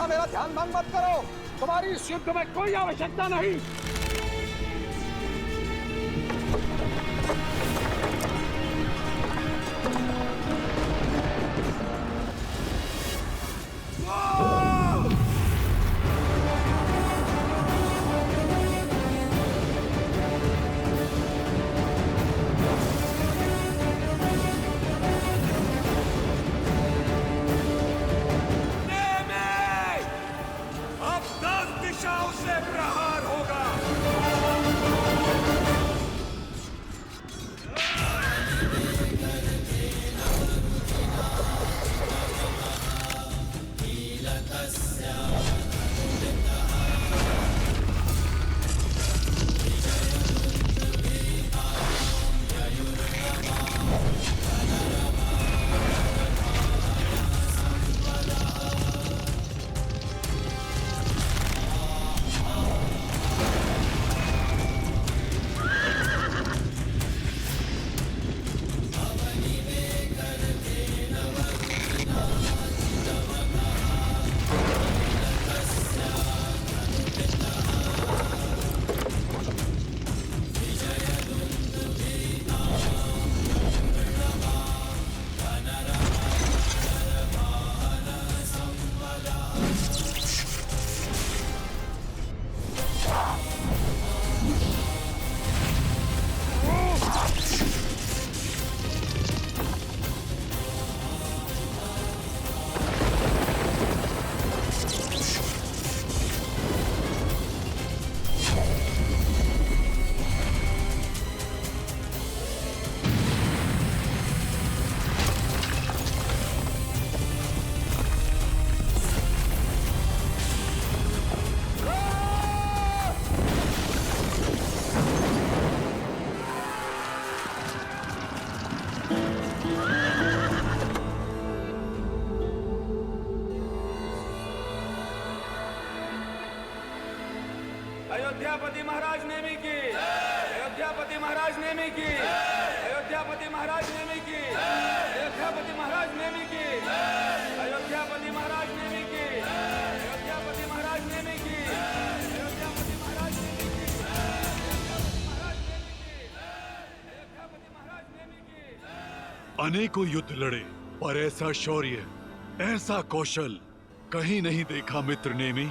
मेरा ध्यान भंग मत करो। तुम्हारी इस युद्ध में कोई आवश्यकता नहीं। अब 10 दिशाओं से प्रहार होगा। अयोध्यापति महाराज नेमी की, अयोध्यापति महाराज नेमी की, अयोध्यापति महाराज नेमी की, अयोध्यापति महाराज नेमी की, अयोध्यापति महाराज नेमी की, अयोध्यापति महाराज नेमी की, अयोध्यापति महाराज नेमी की, अयोध्यापति महाराज नेमी की। अनेकों युद्ध लड़े पर ऐसा शौर्य, ऐसा कौशल कहीं नहीं देखा मित्र नेमी।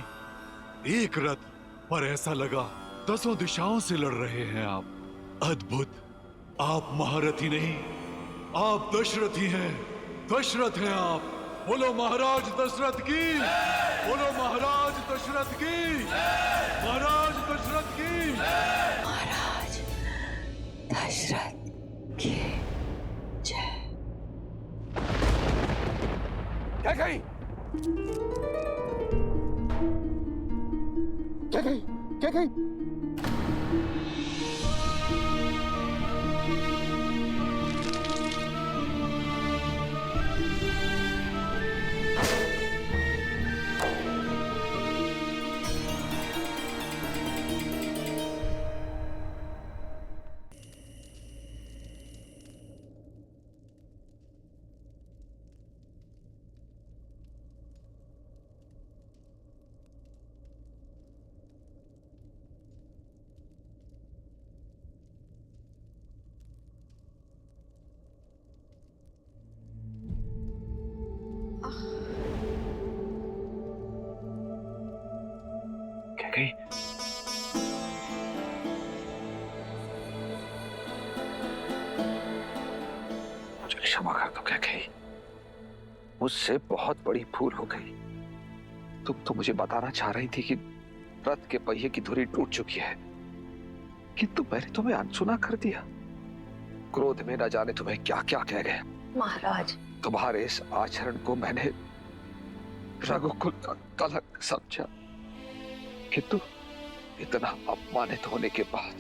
एक रथ पर ऐसा लगा 10 दिशाओं से लड़ रहे हैं आप। अद्भुत। आप महारथी नहीं, आप दशरथी हैं। दशरथ हैं आप। बोलो महाराज दशरथ की, बोलो महाराज दशरथ की, महाराज दशरथ की, महाराज दशरथ की जय। क्या कही? क्या कही? क्या कही? गई। मुझे क्षमा कर दो क्या गई, मुझसे बहुत बड़ी भूल हो गई। तुम तो मुझे बताना चाह रही थी कि रथ के पहिए की धुरी टूट चुकी है, किंतु मैंने तुम्हें अनसुना कर दिया। क्रोध में न जाने तुम्हें क्या क्या कह गया। महाराज, तुम्हारे इस आचरण को मैंने रघुकुल का कलंक समझा, किंतु इतना अपमानित होने के बाद,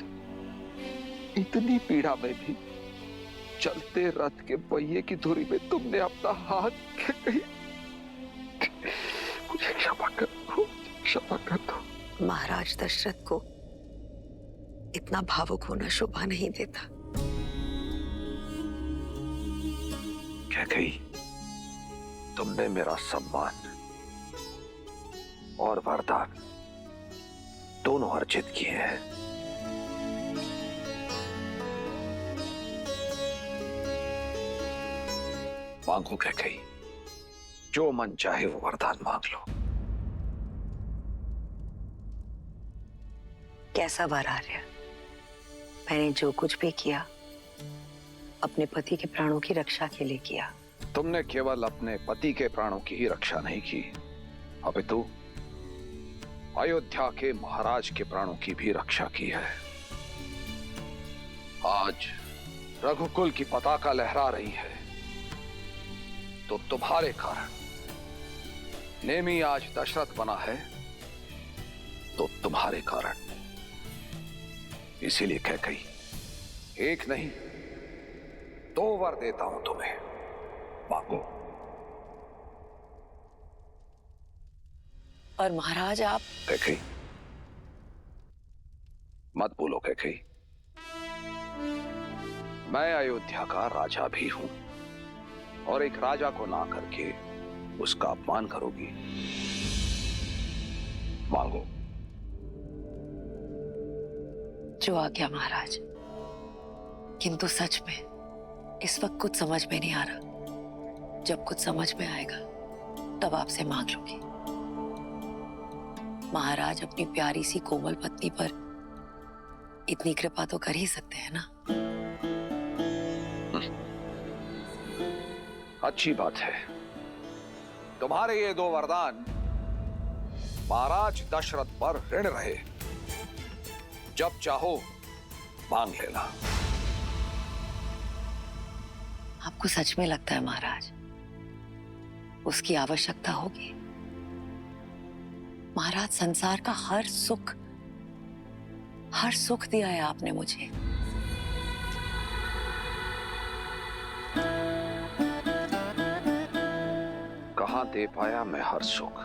इतनी पीड़ा में भी चलते रथ के पहिए की धुरी में तुमने अपना हाथ कहीं। मुझे क्षमा कर दो, क्षमा कर दो। महाराज दशरथ को इतना भावुक होना शोभा नहीं देता। क्या कही, तुमने मेरा सम्मान और वरदान दोनों अर्जित किए हैं। मांगो कैकेयी, जो मन चाहे वो वरदान मांग लो। कैसा वर आर्य? मैंने जो कुछ भी किया अपने पति के प्राणों की रक्षा के लिए किया। तुमने केवल अपने पति के प्राणों की ही रक्षा नहीं की, अपितु अयोध्या के महाराज के प्राणों की भी रक्षा की है। आज रघुकुल की पताका लहरा रही है तो तुम्हारे कारण। नेमी आज दशरथ बना है तो तुम्हारे कारण। इसीलिए कैकेयी, एक नहीं 2 वर देता हूं तुम्हें, मांगो। और महाराज आप? कैकेयी, मत बोलो कैकेयी। मैं अयोध्या का राजा भी हूं और एक राजा को ना करके उसका अपमान करोगी। मांगो। जो आ गया महाराज, किंतु सच में इस वक्त कुछ समझ में नहीं आ रहा। जब कुछ समझ में आएगा तब आपसे मांग लूंगी। महाराज अपनी प्यारी सी कोमल पत्नी पर इतनी कृपा तो कर ही सकते हैं ना। अच्छी बात है। तुम्हारे ये 2 वरदान महाराज दशरथ पर ऋण रहे। जब चाहो मांग लेना। आपको सच में लगता है महाराज उसकी आवश्यकता होगी? महाराज, संसार का हर सुख दिया है आपने मुझे। कहां दे पाया मैं हर सुख?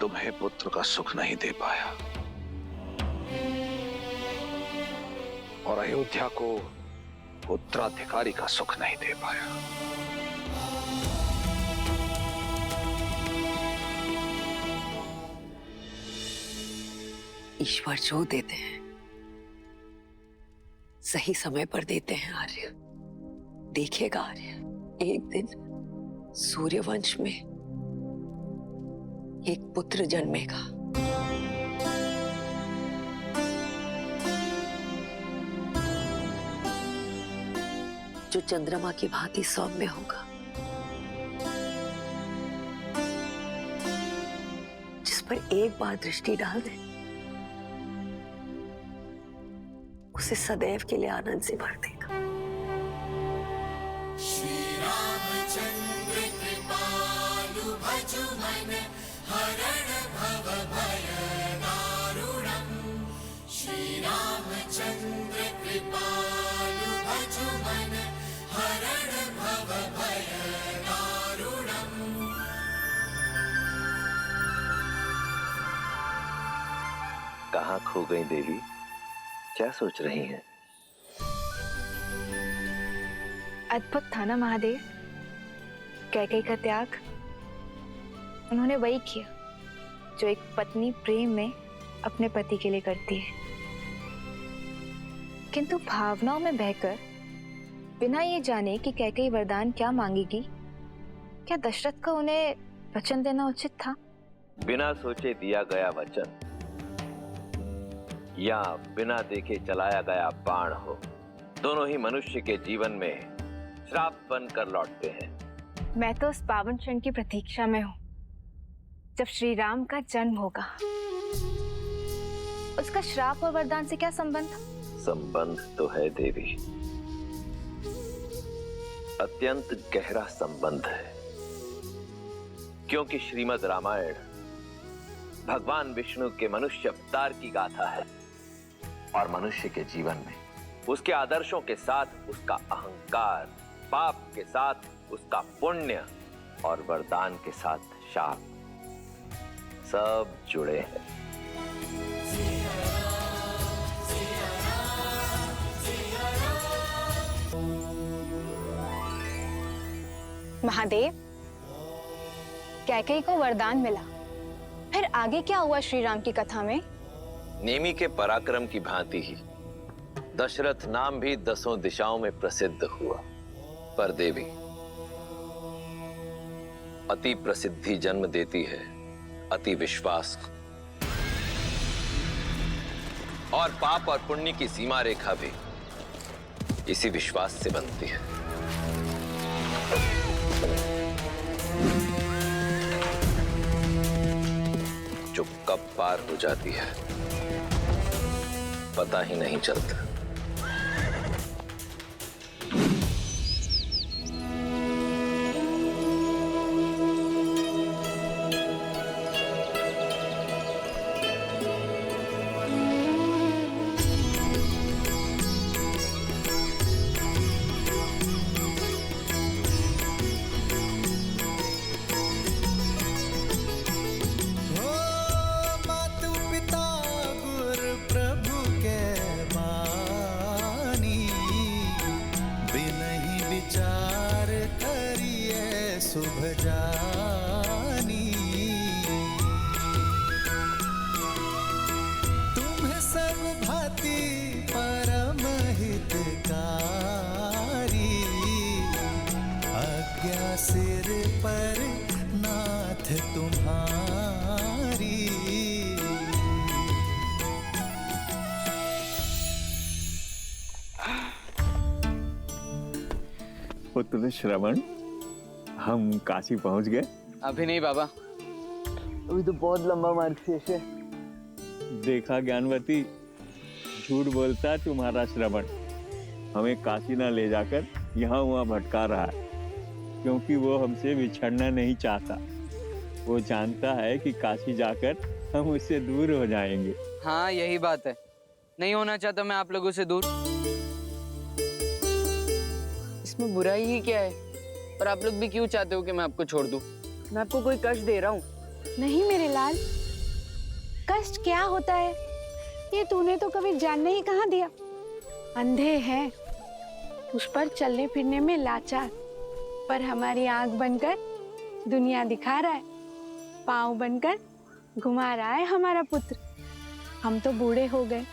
तुम्हें पुत्र का सुख नहीं दे पाया और अयोध्या को उत्तराधिकारी का सुख नहीं दे पाया। ईश्वर जो देते हैं सही समय पर देते हैं आर्य। देखिएगा आर्य, एक दिन सूर्यवंश में एक पुत्र जन्मेगा। जो चंद्रमा की भांति सौम्य होगा, जिस पर एक बार दृष्टि डाल दे उसे सदैव के लिए आनंद से भर देगा। श्री रामचंद्र कृपालु भजु मन हरण भव भय दारुणम्। श्री रामचंद्र कृपालु भजु मन हरण भव भय दारुणम्। कहाँ खो गई देवी? क्या सोच रही हैं? अद्भुत था ना महादेव, कैकेयी का त्याग। उन्होंने वही किया जो एक पत्नी प्रेम में अपने पति के लिए करती है, किंतु भावनाओं में बहकर बिना ये जाने कि कैकेयी वरदान क्या मांगेगी, क्या दशरथ का उन्हें वचन देना उचित था? बिना सोचे दिया गया वचन या बिना देखे चलाया गया बाण हो, दोनों ही मनुष्य के जीवन में श्राप बनकर लौटते हैं। मैं तो उस पावन क्षण की प्रतीक्षा में हूँ जब श्री राम का जन्म होगा। उसका श्राप और वरदान से क्या संबंध? संबंध तो है देवी, अत्यंत गहरा संबंध है, क्योंकि श्रीमद् रामायण भगवान विष्णु के मनुष्य अवतार की गाथा है और मनुष्य के जीवन में उसके आदर्शों के साथ उसका अहंकार, पाप के साथ उसका पुण्य और वरदान के साथ शाप, सब जुड़े हैं। महादेव, कैकेयी को वरदान मिला, फिर आगे क्या हुआ श्री राम की कथा में? नेमी के पराक्रम की भांति ही दशरथ नाम भी 10 दिशाओं में प्रसिद्ध हुआ। पर देवी, अति प्रसिद्धि जन्म देती है अति विश्वास को, और पाप और पुण्य की सीमा रेखा भी इसी विश्वास से बनती है। जो कब पार हो जाती है पता ही नहीं चलता। सिर पर नाथ तुम्हारी। पुत्र श्रवण, हम काशी पहुंच गए? अभी नहीं बाबा, अभी तो बहुत लंबा मार्ग शेष है। देखा ज्ञानवती, झूठ बोलता तुम्हारा श्रवण। हमें काशी ना ले जाकर यहाँ वहाँ भटका रहा है, क्योंकि वो हमसे बिछड़ना नहीं चाहता। वो जानता है कि काशी जाकर हम उससे दूर हो जाएंगे। हाँ, यही बात है। नहीं होना चाहता मैं आप लोगों से दूर। इसमें बुराई ही क्या है? और आप लोग भी क्यों चाहते हो कि मैं आपको छोड़ दूं? मैं आपको कोई कष्ट दे रहा हूँ? नहीं मेरे लाल, कष्ट क्या होता है ये तूने तो कभी जानने ही कहाँ दिया। अंधे हैं, उस पर चलने फिरने में लाचार, पर हमारी आंख बनकर दुनिया दिखा रहा है, पाँव बनकर घुमा रहा है हमारा पुत्र। हम तो बूढ़े हो गए,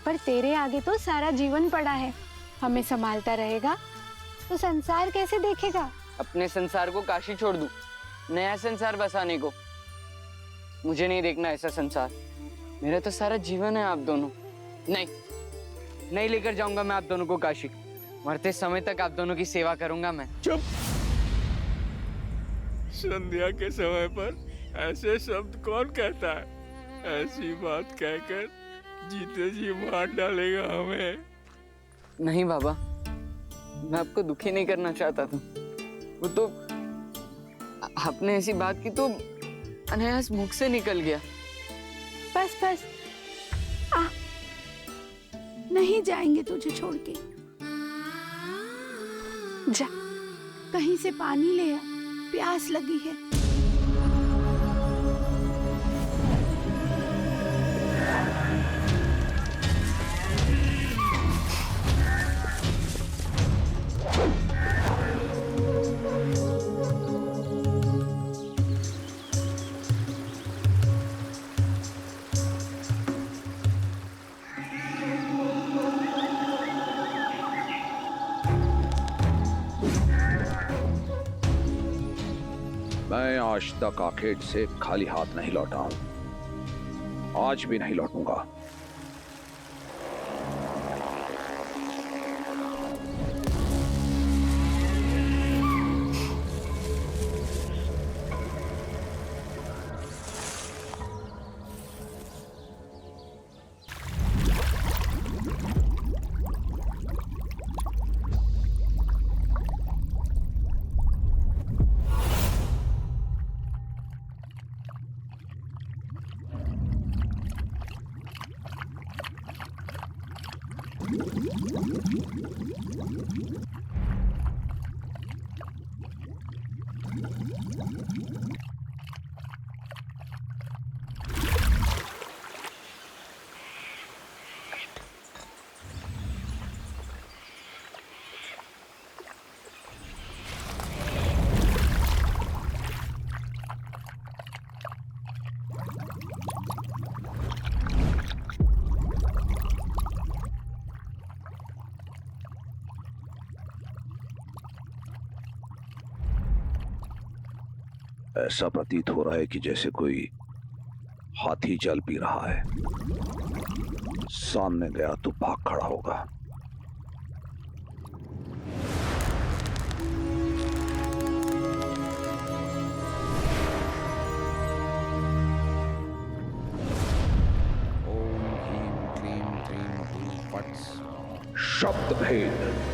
पर तेरे आगे तो सारा जीवन पड़ा है। हमें संभालता रहेगा तो संसार कैसे देखेगा? अपने संसार को काशी छोड़ दूं, नया संसार बसाने को? मुझे नहीं देखना ऐसा संसार। मेरा तो सारा जीवन है आप दोनों। नहीं लेकर जाऊंगा मैं आप दोनों को काशी। मरते समय तक आप दोनों की सेवा करूंगा मैं। चुप! संध्या के समय पर ऐसे शब्द कौन कहता है? ऐसी बात कहकर जीते जी मार डालेगा हमें। नहीं बाबा, मैं आपको दुखी नहीं करना चाहता था। वो तो आपने ऐसी बात की तो अनायास मुख से निकल गया। बस आ, नहीं जाएंगे तुझे छोड़ के। जा, कहीं से पानी ले आ, प्यास लगी है। मैं आज तक आखेट से खाली हाथ नहीं लौटा हूं, आज भी नहीं लौटूंगा। ऐसा प्रतीत हो रहा है कि जैसे कोई हाथी जल पी रहा है। सामने गया तो भाग खड़ा होगा। शब्द भेद।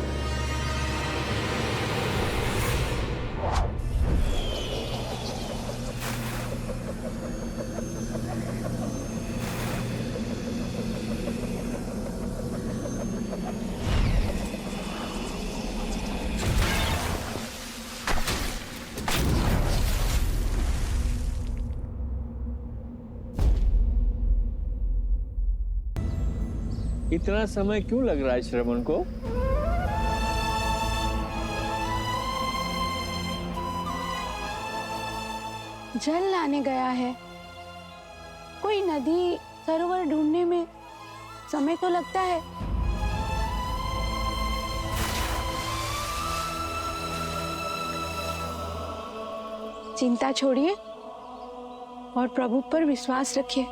इतना समय क्यों लग रहा है श्रवण को? जल लाने गया है। कोई नदी सरोवर ढूंढने में समय तो लगता है। चिंता छोड़िए और प्रभु पर विश्वास रखिए।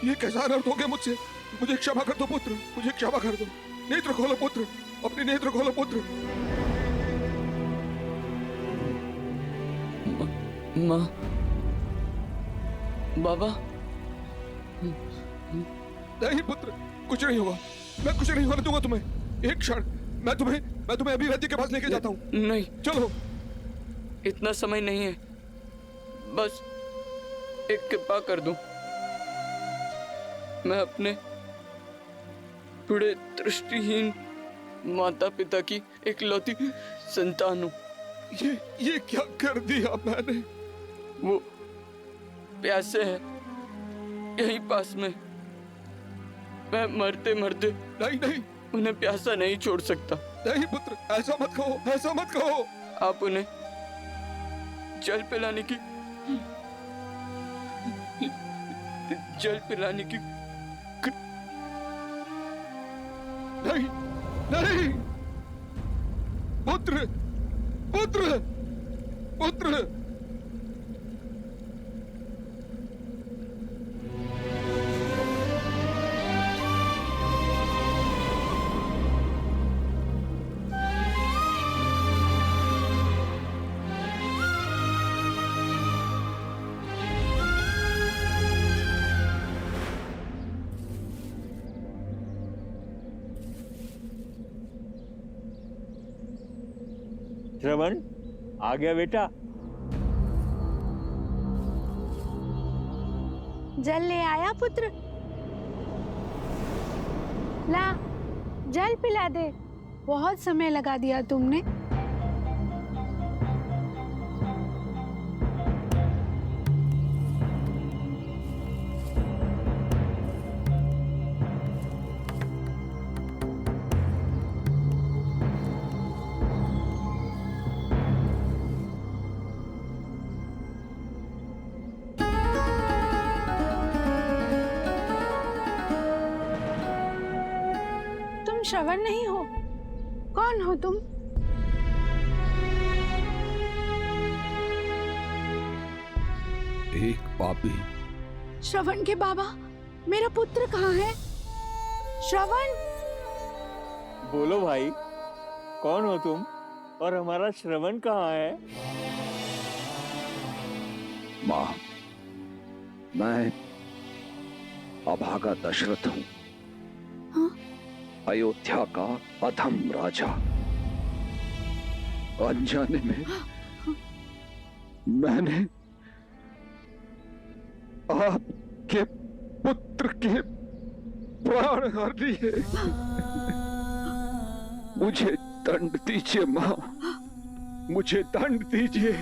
ये कैसा अनर्थ हो गया मुझसे? मुझे क्षमा कर दो पुत्र, मुझे क्षमा कर दो। नेत्र खोलो पुत्र, अपने नेत्र खोलो पुत्र। माँ, बाबा। नहीं पुत्र, कुछ नहीं होगा। मैं कुछ नहीं होने दूंगा तुम्हें। एक क्षण, मैं तुम्हें अभी वैद्य के पास लेके जाता हूँ। नहीं, चलो। इतना समय नहीं है, बस एक कृपा कर दो। मैं अपने बूढ़े दृष्टिहीन माता पिता की इकलौती संतान हूँ। ये क्या कर दिया मैंने? वो प्यासे हैं यहीं पास में। मैं मरते मरते नहीं उन्हें प्यासा नहीं छोड़ सकता। नहीं पुत्र, ऐसा मत कहो, ऐसा मत कहो। आप उन्हें जल पिलाने की नहीं पुत्र, पुत्र, पुत्र। श्रवण आ गया बेटा। जल ले आया पुत्र? ला, जल पिला दे। बहुत समय लगा दिया तुमने। श्रवण नहीं हो? कौन हो तुम? एक पापी। श्रवण के बाबा, मेरा पुत्र कहाँ है? श्रवण! बोलो भाई, कौन हो तुम और हमारा श्रवण कहाँ है? माँ, मैं अभागा दशरथ हूँ। हाँ? अयोध्या का अधम राजा। अनजाने में मैंने आपके पुत्र के प्राण हर लिए। मुझे दंड दीजिए माँ, मुझे दंड दीजिए।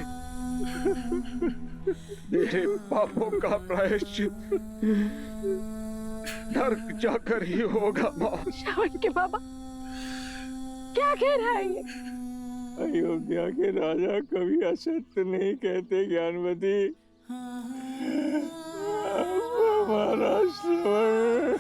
मेरे पापों का प्रायश्चित नर्क जाकर ही होगा माँ। श्रावण के बाबा क्या कह रहा है ये? अयोध्या के राजा कभी असत्य नहीं कहते ज्ञानवती। हमारा श्रवण।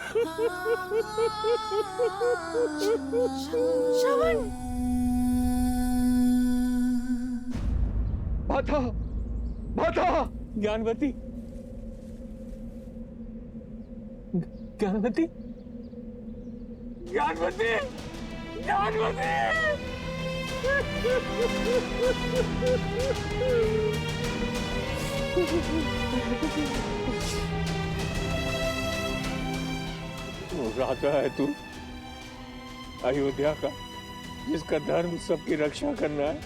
माता, माता। ज्ञानवती, ज्ञानवती, ज्ञानवती, ज्ञानवती। राजा है तू अयोध्या का, जिसका धर्म सबकी रक्षा करना है।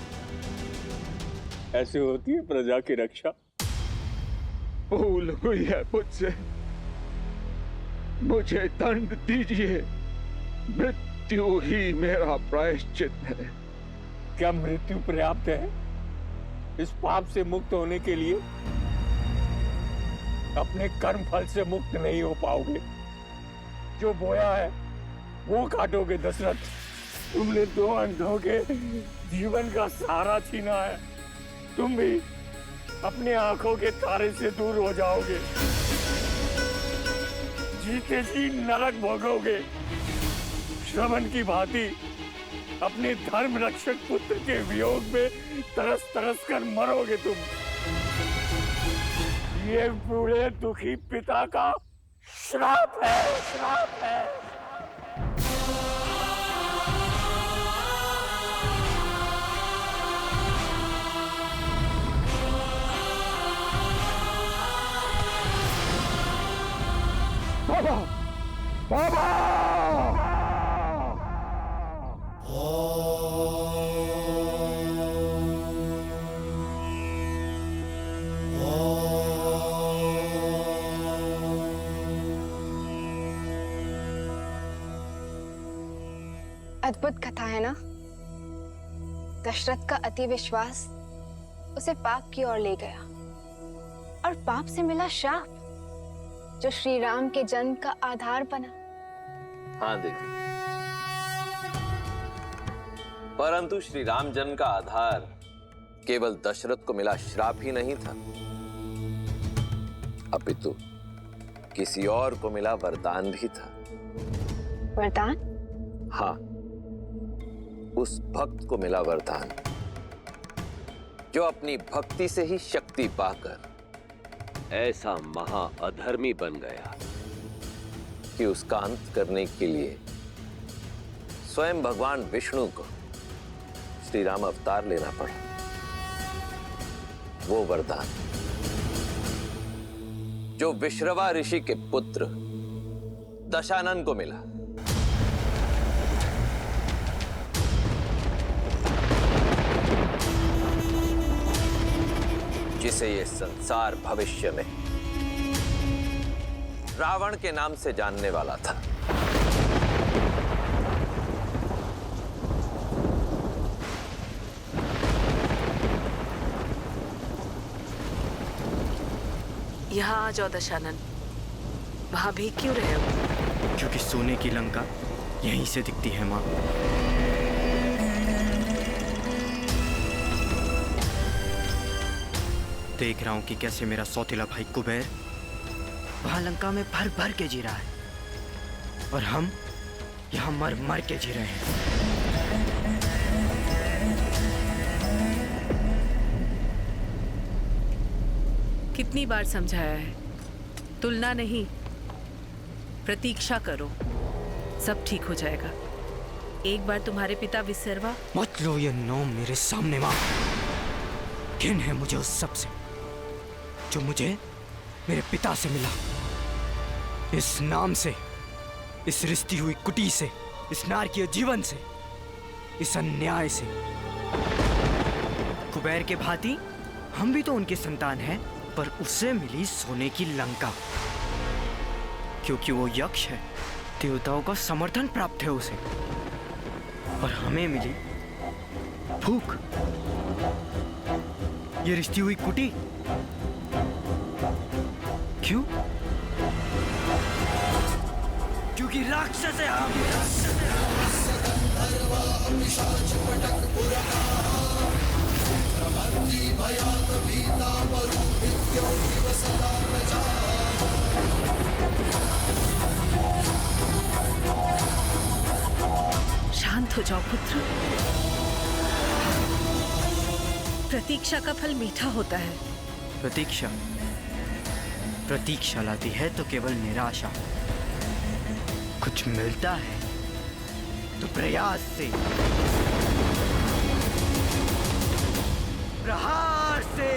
ऐसे होती है प्रजा की रक्षा। भूल हुई है मुझसे, मुझे दंड दीजिए। मृत्यु ही मेरा प्रायश्चित है। क्या मृत्यु पर्याप्त है इस पाप से मुक्त होने के लिए? अपने कर्म फल से मुक्त नहीं हो पाओगे। जो बोया है वो काटोगे दशरथ। तुमने 2 अंधों के जीवन का सहारा छीना है। तुम भी अपने आंखों के तारे से दूर हो जाओगे। जीते जी नरक भोगोगे। श्रवण की भांति अपने धर्म रक्षक पुत्र के वियोग में तरस तरस कर मरोगे तुम। ये बूढ़े दुखी पिता का श्राप है, श्राप है। बाबा, बाबा। अद्भुत कथा है ना। दशरथ का अति विश्वास उसे पाप की ओर ले गया और पाप से मिला श्राप, जो श्री राम के जन्म का आधार बना। हाँ देवी, परंतु श्री राम जन्म का आधार केवल दशरथ को मिला श्राप ही नहीं था, अपितु किसी और को मिला वरदान भी था। वरदान? हाँ, उस भक्त को मिला वरदान जो अपनी भक्ति से ही शक्ति पाकर ऐसा महा अधर्मी बन गया कि उसका अंत करने के लिए स्वयं भगवान विष्णु को श्री राम अवतार लेना पड़ा। वो वरदान जो विश्रवा ऋषि के पुत्र दशानन को मिला। जिसे ये संसार भविष्य में रावण के नाम से जानने वाला था। यहाँ आ जाओ दशानन। वहां भी क्यों रहे हो? क्योंकि सोने की लंका यहीं से दिखती है माँ। देख रहा हूं कि कैसे मेरा सौतेला भाई कुबेर वहां लंका में भर भर के जी रहा है और हम यहां मर मर के जी रहे हैं। कितनी बार समझाया है, तुलना नहीं, प्रतीक्षा करो, सब ठीक हो जाएगा। एक बार तुम्हारे पिता विसर्वा। मत लो ये नाम मेरे सामने माँ। घिन है मुझे उस सब से जो मुझे मेरे पिता से मिला। इस नाम से, इस रिश्ती हुई कुटी से, इस नारकीय जीवन से, इस अन्याय से। कुबेर के भांति हम भी तो उनकी संतान हैं, पर उसे मिली सोने की लंका क्योंकि वो यक्ष है। देवताओं का समर्थन प्राप्त है उसे, और हमें मिली भूख, ये रिश्ती हुई कुटी। क्यों? क्योंकि राक्षस है हम। शांत हो जाओ पुत्र। प्रतीक्षा का फल मीठा होता है। प्रतीक्षा प्रतीक्षा लाती है तो केवल निराशा। कुछ मिलता है तो प्रयास से, प्रहार से।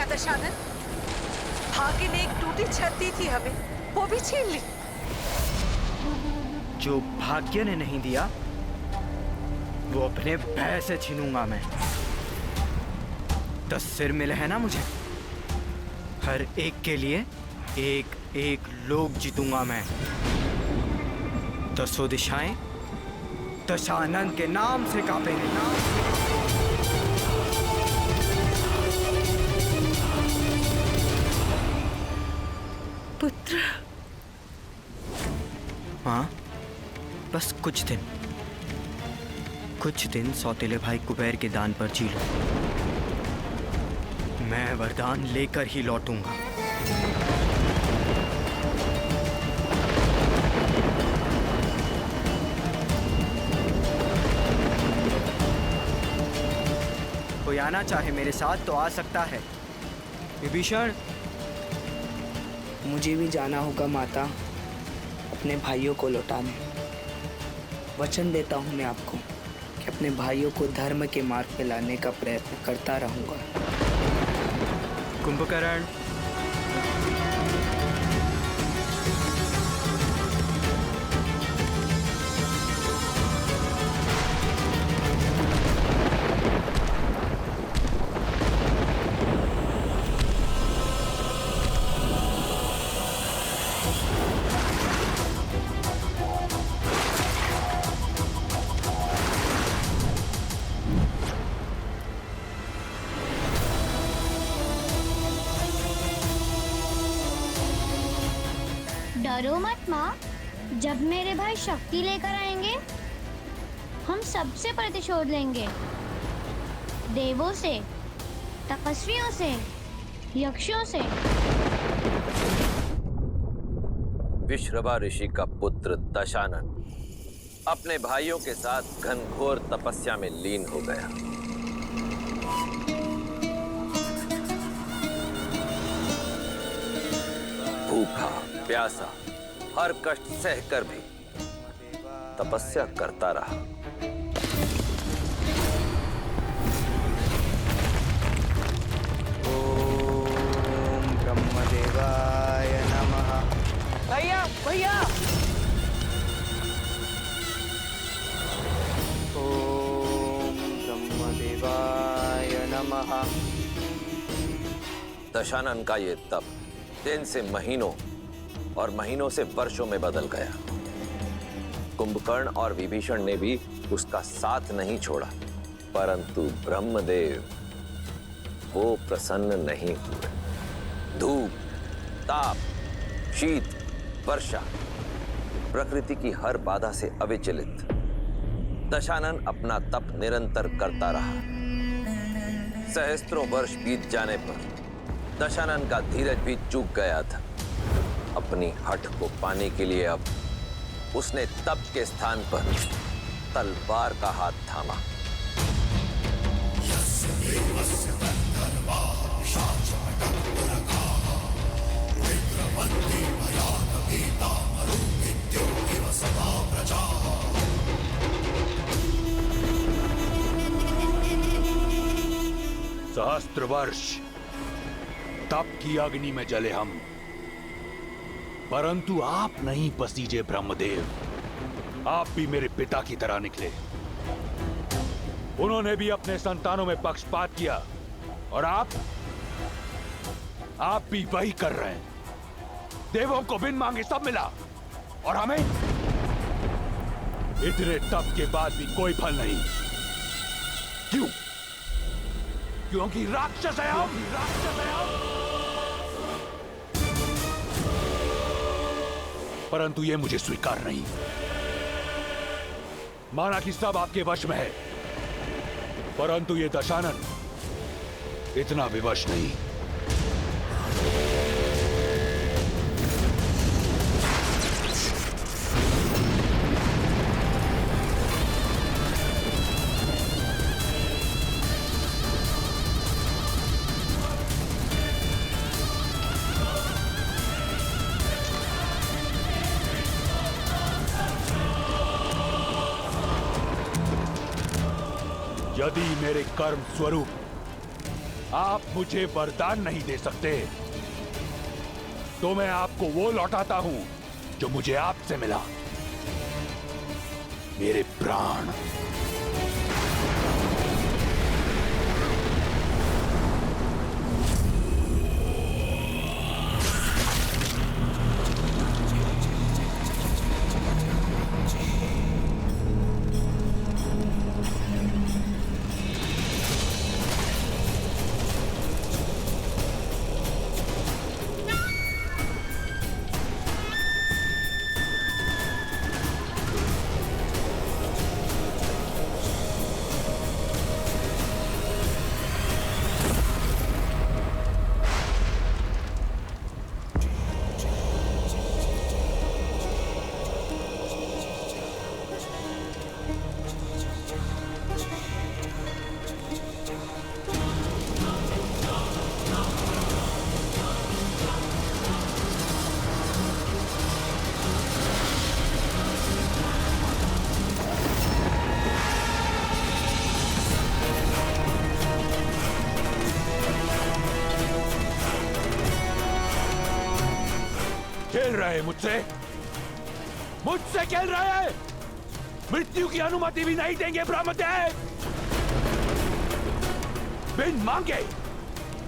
दशानन, भाग्य ने एक टूटी छत दी थी हमें, वो भी छीन ली। जो भाग्य ने नहीं दिया वो अपने भय से छीनूंगा मैं। 10 सिर मिले हैं ना मुझे, हर एक के लिए एक एक लोक जीतूंगा मैं। 10 दिशाएं दशानन के नाम से कांपेंगे। पुत्र। हाँ, बस कुछ दिन सौतेले भाई कुबेर के दान पर जी लो। मैं वरदान लेकर ही लौटूंगा। कोई आना चाहे मेरे साथ तो आ सकता है। विभीषण, मुझे भी जाना होगा माता, अपने भाइयों को लौटाने। वचन देता हूँ मैं आपको कि अपने भाइयों को धर्म के मार्ग पे लाने का प्रयत्न करता रहूंगा। कुंभकर्ण, डरो मत माँ, जब मेरे भाई शक्ति लेकर आएंगे हम सबसे प्रतिशोध लेंगे। देवों से, तपस्वियों से, यक्षों से। विश्रवा ऋषि का पुत्र दशानन अपने भाइयों के साथ घनघोर तपस्या में लीन हो गया। भूखा प्यासा हर कष्ट सहकर भी तपस्या करता रहा। ओम ब्रह्मदेवाय नमः। भैया भैया, ओम ब्रह्मदेवाय नमः। दशानन का ये तप दिन से महीनों और महीनों से वर्षों में बदल गया। कुंभकर्ण और विभीषण ने भी उसका साथ नहीं छोड़ा, परंतु ब्रह्मदेव वो प्रसन्न नहीं हुए। धूप, ताप, शीत, वर्षा, प्रकृति की हर बाधा से अविचलित दशानन अपना तप निरंतर करता रहा। सहस्त्रों वर्ष बीत जाने पर दशानन का धीरज भी चूक गया था। अपनी हठ को पाने के लिए अब उसने तप के स्थान पर तलवार का हाथ थामा। सहस्त्र वर्ष तप की अग्नि में जले हम, परंतु आप नहीं पसीजे ब्रह्मदेव। आप भी मेरे पिता की तरह निकले। उन्होंने भी अपने संतानों में पक्षपात किया और आप भी वही कर रहे हैं। देवों को बिन मांगे सब मिला और हमें इतने तप के बाद भी कोई फल नहीं। क्यों? क्योंकि राक्षस है हम। परंतु ये मुझे स्वीकार नहीं। माना कि सब आपके वश में है, परंतु ये दशानन इतना विवश नहीं। यदि मेरे कर्म स्वरूप आप मुझे वरदान नहीं दे सकते, तो मैं आपको वो लौटाता हूं जो मुझे आपसे मिला, मेरे प्राण। खेल रहे मुझसे खेल रहे हैं। मृत्यु की अनुमति भी नहीं देंगे ब्रह्मदेव। बिन मांगे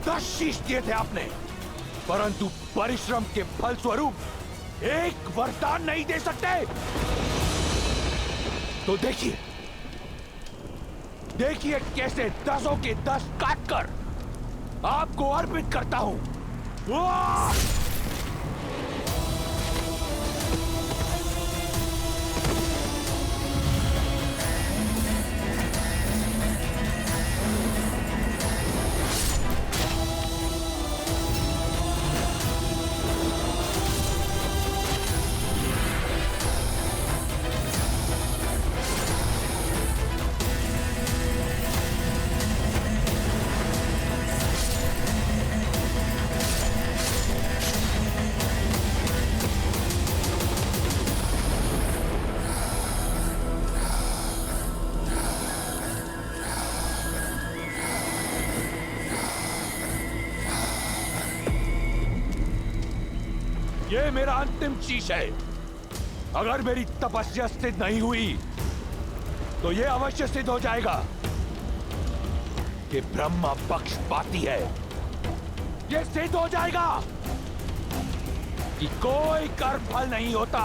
10 शीश दिए थे आपने, परंतु परिश्रम के फल स्वरूप एक वरदान नहीं दे सकते। तो देखिए कैसे 10 के 10 काटकर आपको अर्पित करता हूं। ये मेरा अंतिम शीश है। अगर मेरी तपस्या सिद्ध नहीं हुई तो ये अवश्य सिद्ध हो जाएगा कि ब्रह्मा पक्षपाती है। ये सिद्ध हो जाएगा कि कोई कर्म फल नहीं होता।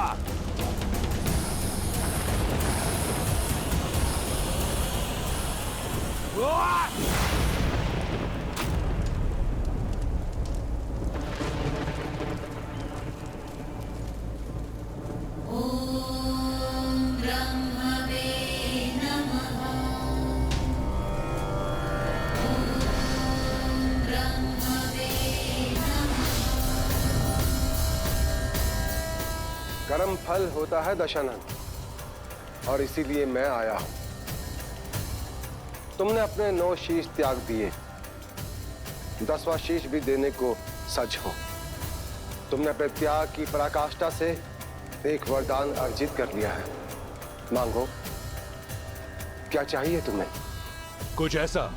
कर्म फल होता है दशानन, और इसीलिए मैं आया हूं। तुमने अपने 9 शीश त्याग दिए, 10वां शीश भी देने को सज हो। तुमने अपने त्याग की पराकाष्ठा से एक वरदान अर्जित कर लिया है। मांगो, क्या चाहिए तुम्हें? कुछ ऐसा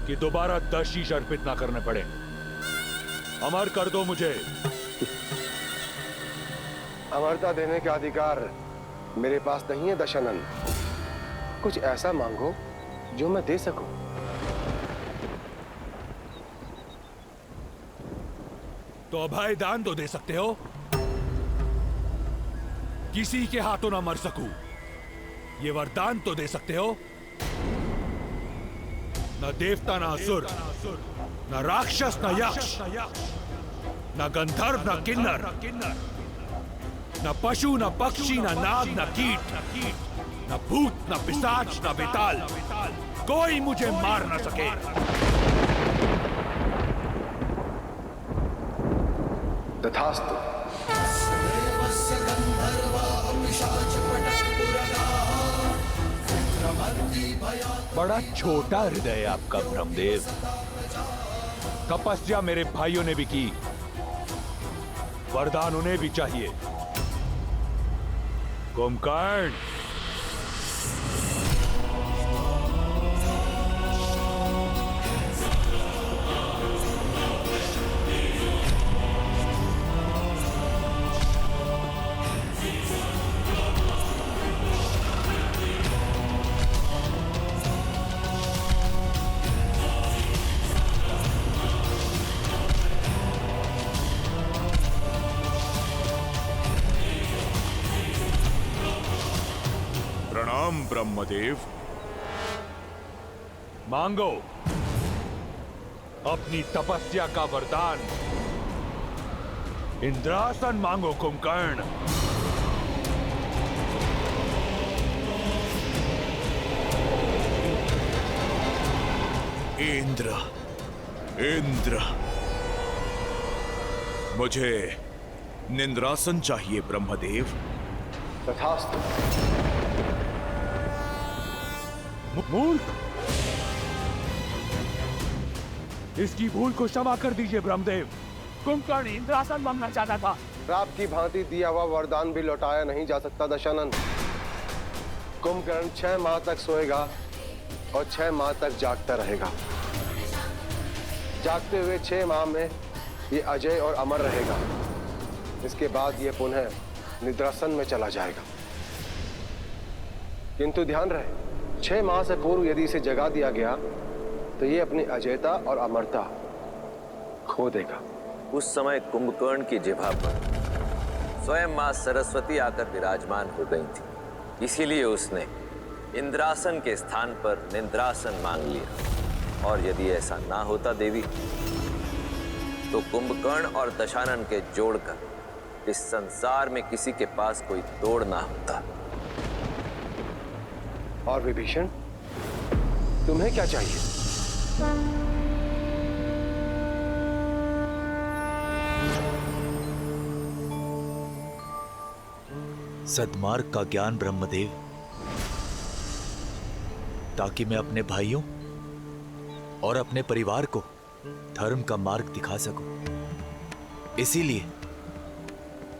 कि दोबारा 10 शीश अर्पित ना करने पड़े। अमर कर दो मुझे। अमरता देने का अधिकार मेरे पास नहीं है दशानन। कुछ ऐसा मांगो जो मैं दे सकूं। तो अभय दान तो दे सकते हो, किसी के हाथों ना मर सकूं, ये वरदान तो दे सकते हो। न देवता न असुर, न राक्षस न यक्ष, न गंधर्व न किन्नर, न पशु न पक्षी न नाग न कीट, न भूत न पिशाच न बेताल, कोई मुझे मार न सके। तथास्तु। बड़ा छोटा हृदय है आपका ब्रह्मदेव। तपस्या मेरे भाइयों ने भी की, वरदान उन्हें भी चाहिए। कुंभकर्ण, प्रणाम ब्रह्मदेव। मांगो अपनी तपस्या का वरदान। इंद्रासन मांगो कुंभकर्ण। इंद्र, इंद्र, मुझे निंद्रासन चाहिए ब्रह्मदेव। तथास्तु। मूर्ख, इसकी भूल को क्षमा कर दीजिए ब्रह्मदेव। कुंभकर्ण इंद्रासन मांगना चाहता था। रात की भांति दिया हुआ वरदान भी लौटाया नहीं जा सकता दशानन। कुंभकर्ण 6 माह तक सोएगा और 6 माह तक जागता रहेगा। जागते हुए 6 माह में ये अजय और अमर रहेगा। इसके बाद ये पुनः निद्रासन में चला जाएगा। किंतु ध्यान रहे, 6 माह से पूर्व यदि इसे जगा दिया गया तो ये अपनी अजयता और अमरता खो देगा। उस समय कुंभकर्ण की जिह्वा पर स्वयं मां सरस्वती आकर विराजमान हो गई थी, इसीलिए उसने इंद्रासन के स्थान पर निंद्रासन मांग लिया। और यदि ऐसा ना होता देवी, तो कुंभकर्ण और दशानन के जोड़कर इस संसार में किसी के पास कोई तोड़ ना होता। और विभीषण, तुम्हें क्या चाहिए? सद्मार्ग का ज्ञान ब्रह्मदेव, ताकि मैं अपने भाइयों और अपने परिवार को धर्म का मार्ग दिखा सकूं। इसीलिए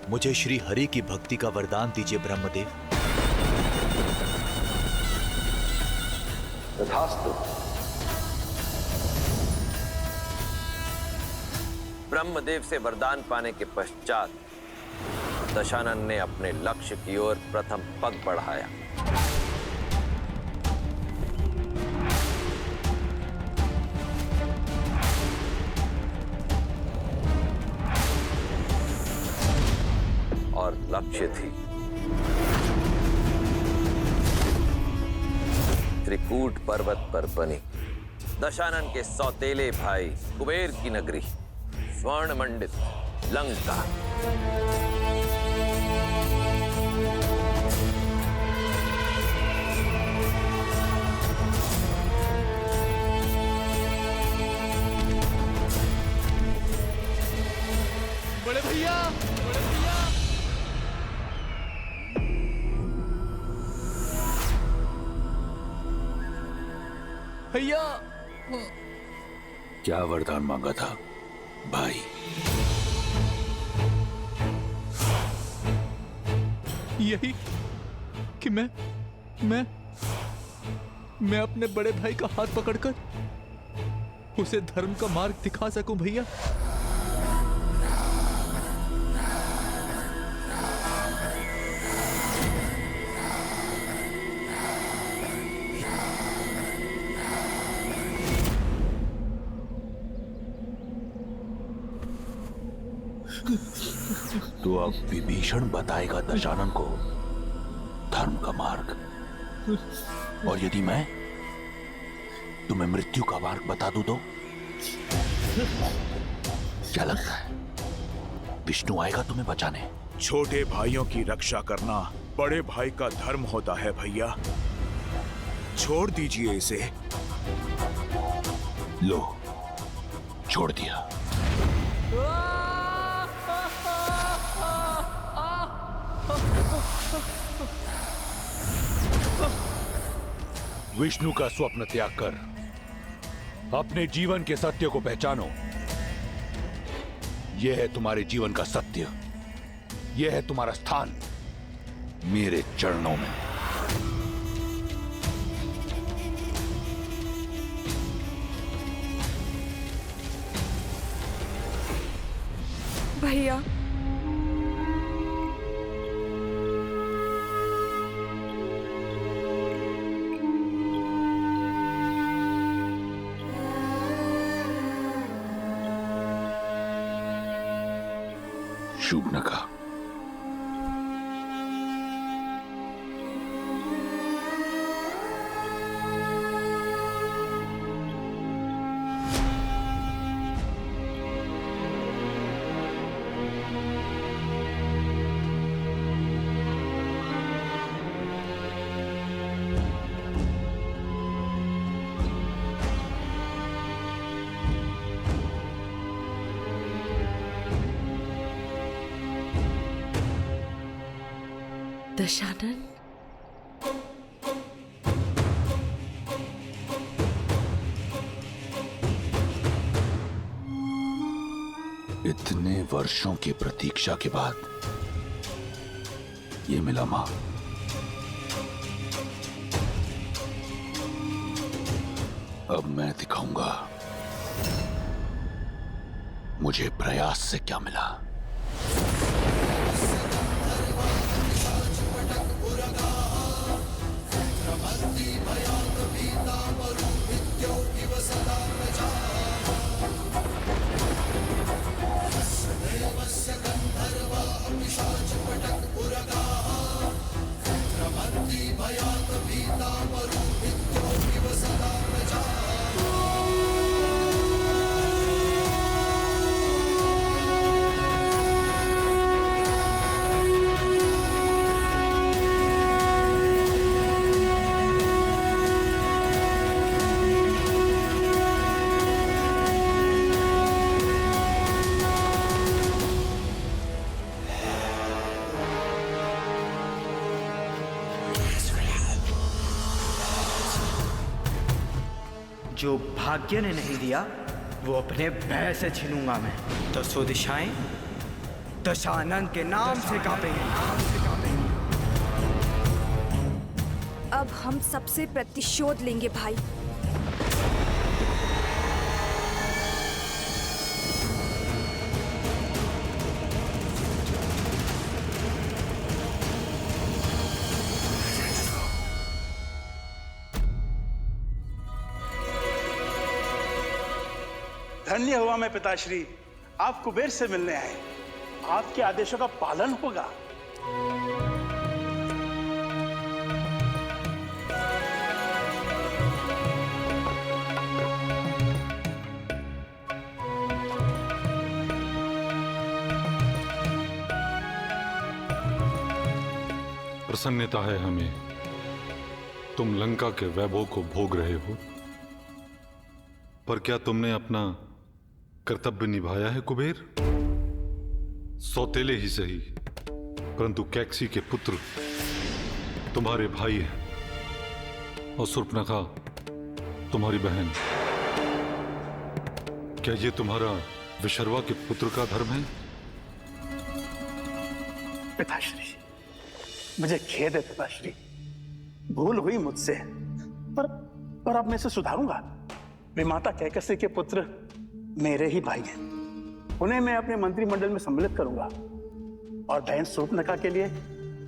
मुझे श्री हरि की भक्ति का वरदान दीजिए ब्रह्मदेव। तथास्तु। ब्रह्मदेव से वरदान पाने के पश्चात दशानन ने अपने लक्ष्य की ओर प्रथम पग बढ़ाया। और लक्ष्य थी त्रिकूट पर्वत पर बनी दशानन के सौतेले भाई कुबेर की नगरी स्वर्ण मंडित लंका। बड़े भैया, बड़े भैया। भैया, क्या वरदान मांगा था भाई? यही कि मैं अपने बड़े भाई का हाथ पकड़कर उसे धर्म का मार्ग दिखा सकूं भैया। तो अब विभीषण बताएगा दशानन को धर्म का मार्ग, और यदि मैं तुम्हें मृत्यु का मार्ग बता दूं तो क्या लगता है विष्णु आएगा तुम्हें बचाने? छोटे भाइयों की रक्षा करना बड़े भाई का धर्म होता है भैया, छोड़ दीजिए इसे। लो, छोड़ दिया। विष्णु का स्वप्न त्याग कर अपने जीवन के सत्य को पहचानो। यह है तुम्हारे जीवन का सत्य, यह है तुम्हारा स्थान मेरे चरणों में। भैया, शूर्पणखा, दशानन, इतने वर्षों की प्रतीक्षा के बाद ये मिला मां। अब मैं दिखाऊंगा मुझे प्रयास से क्या मिला। जो भाग्य ने नहीं दिया वो अपने भय से छीनूंगा मैं। दसों दिशाएं दशानन के नाम से कांपेंगी। अब हम सबसे प्रतिशोध लेंगे भाई। धन्य हुआ मैं पिताश्री, आप कुबेर से मिलने आए। आपके आदेशों का पालन होगा। प्रसन्नता है हमें, तुम लंका के वैभव को भोग रहे हो, पर क्या तुमने अपना कर्तव्य निभाया है कुबेर? सौतेले ही सही, परंतु कैकसी के पुत्र तुम्हारे भाई हैं और शूर्पणखा तुम्हारी बहन। क्या ये तुम्हारा विशर्वा के पुत्र का धर्म है? पिताश्री, मुझे खेद है पिताश्री, भूल हुई मुझसे, पर अब मैं इसे सुधारूंगा। वे माता कैकसी के पुत्र मेरे ही भाई हैं। उन्हें मैं अपने मंत्रिमंडल में सम्मिलित करूंगा और बहन शूर्पणखा के लिए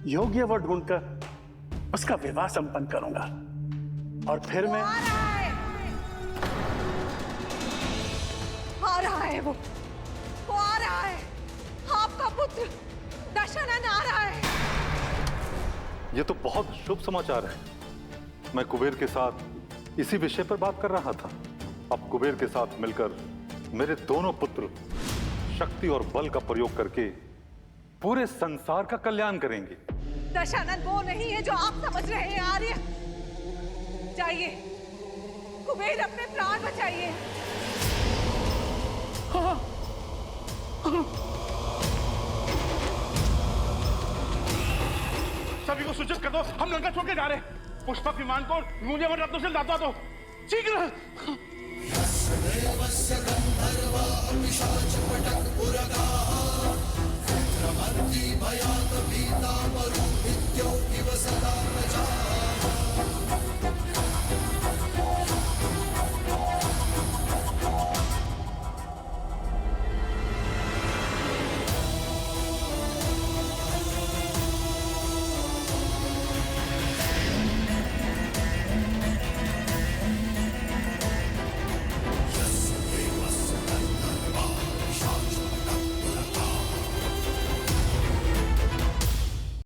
योग्य वर ढूंढकर उसका विवाह संपन्न करूंगा। और फिर मैं आ रहा है वो आ रहा है। आपका पुत्र दशानन आ रहा है। ये तो बहुत शुभ समाचार है। मैं कुबेर के साथ इसी विषय पर बात कर रहा था। अब कुबेर के साथ मिलकर मेरे दोनों पुत्र शक्ति और बल का प्रयोग करके पूरे संसार का कल्याण करेंगे। दशानन वो नहीं है जो आप समझ रहे हैं आर्य। जाइए कुबेर, अपने प्राण बचाइए। सभी को सूचित कर दो, हम लंका छोड़ के जा रहे हैं। पुष्पक विमान को मूल्यवान रत्नों से लादवा दो, शीघ्र।